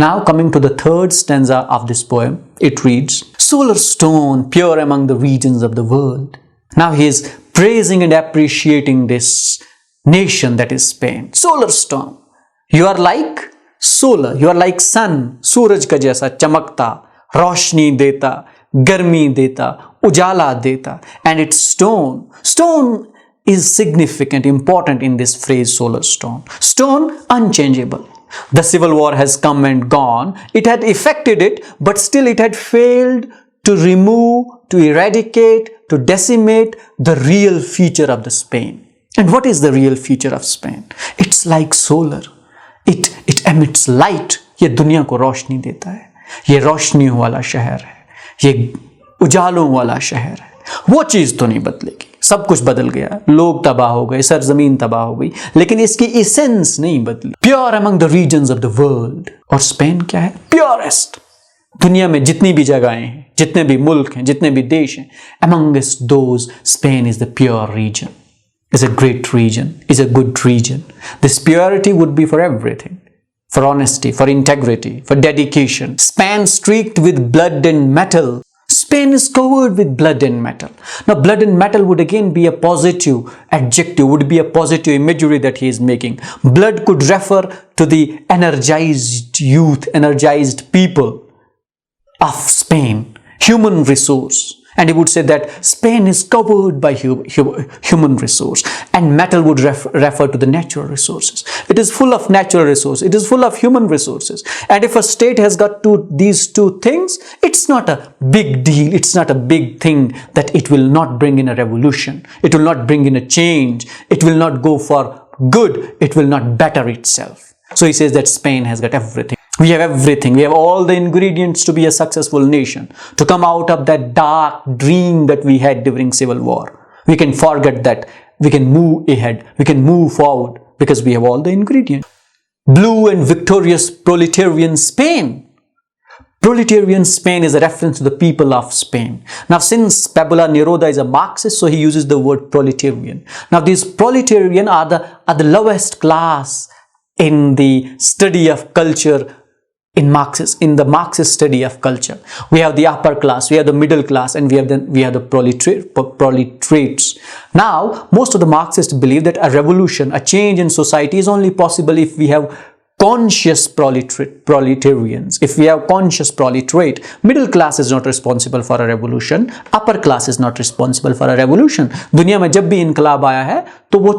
Now coming to the third stanza of this poem, it reads, "Solar stone, pure among the regions of the world." Now he is praising and appreciating this nation that is Spain. Solar stone. You are like solar, you are like sun, सूरज का जैसा चमकता, रोशनी देता, गर्मी देता, उजाला देता. And it's stone. Stone is significant, important in this phrase solar stone. Stone, unchangeable. The civil war has come and gone. It had affected it, but still it had failed to remove, to eradicate, to decimate the real feature of the Spain. And what is the real feature of Spain? It's like solar. It emits light. ये दुनिया को रोशनी देता है. ये रोशनियों वाला शहर है. ये उजालों वाला शहर है. वो चीज तो नहीं बदलेगी. सब कुछ बदल गया, लोग तबाह हो गए, सरजमीन तबाह हो गई, लेकिन इसकी एसेंस नहीं बदली. Pure among the regions of the world. और स्पेन क्या है? प्योरेस्ट. दुनिया में जितनी भी जगहें हैं, जितने भी मुल्क हैं, जितने भी देश हैं, amongst those, Spain is the pure region. Is a great region, is a good region. This purity would be for everything. For honesty, for integrity, for dedication. Spain streaked with blood and metal. Spain is covered with blood and metal. Now blood and metal would again be a positive adjective, would be a positive imagery that he is making. Blood could refer to the energized youth, energized people of Spain, human resource. And he would say that Spain is covered by human resource, and metal would refer to the natural resources. It is full of natural resources. It is full of human resources. And if a state has got these two things, it's not a big deal. It's not a big thing that it will not bring in a revolution. It will not bring in a change. It will not go for good. It will not better itself. So he says that Spain has got everything. We have everything. We have all the ingredients to be a successful nation, to come out of that dark dream that we had during civil war. We can forget that. We can move ahead. We can move forward because we have all the ingredients. Blue and victorious proletarian Spain. Proletarian Spain is a reference to the people of Spain. Now, since Pablo Neruda is a Marxist, so he uses the word proletarian. Now, these proletarian are the lowest class in the study of culture. In the Marxist study of culture, we have the upper class, we have the middle class, and we have the proletariats. Now, most of the Marxists believe that a revolution, a change in society is only possible if we have conscious proletarians. If we have conscious proletariat, middle class is not responsible for a revolution, upper class is not responsible for a revolution. दुनिया में जब भी इनकलाब आया है, तो वो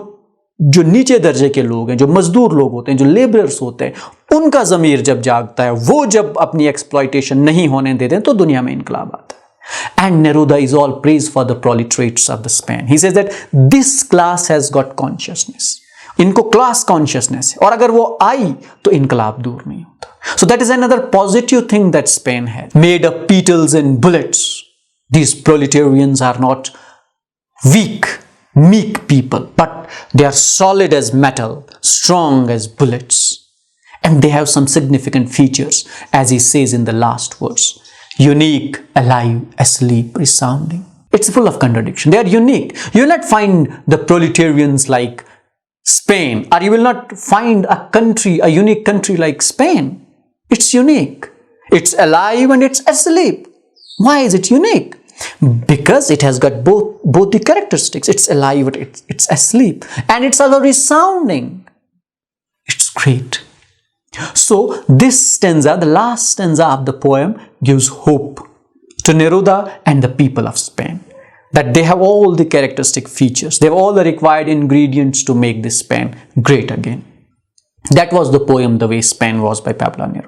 जो नीचे दर्जे के लोग हैं, जो मजदूर लोग होते हैं, जो लेबरर्स होते हैं, उनका ज़मीर जब जागता है, वो जब अपनी एक्सप्लॉयटेशन नहीं होने देते हैं, तो दुनिया में इनकलाब आता है. And Neruda is all praise for the proletariats of the Spain. He says that this class has got consciousness. इनको क्लास कॉन्शियसनेस है, और अगर वो आई तो इनकलाब दूर नहीं होता. So that is another positive thing that Spain had. Made of petals and bullets. These proletarians are not weak, meek people, but they are solid as metal, strong as bullets, and they have some significant features, as he says in the last verse. Unique, alive, asleep, resounding. It's full of contradiction. They are unique. You will not find the proletarians like Spain, or you will not find a country, a unique country like Spain. It's unique. It's alive and it's asleep. Why is it unique? Because it has got both the characteristics. It's alive, it's asleep, and it's also resounding. It's great. So this stanza, the last stanza of the poem, gives hope to Neruda and the people of Spain, that they have all the characteristic features. They have all the required ingredients to make this Spain great again. That was the poem, The Way Spain Was, by Pablo Neruda.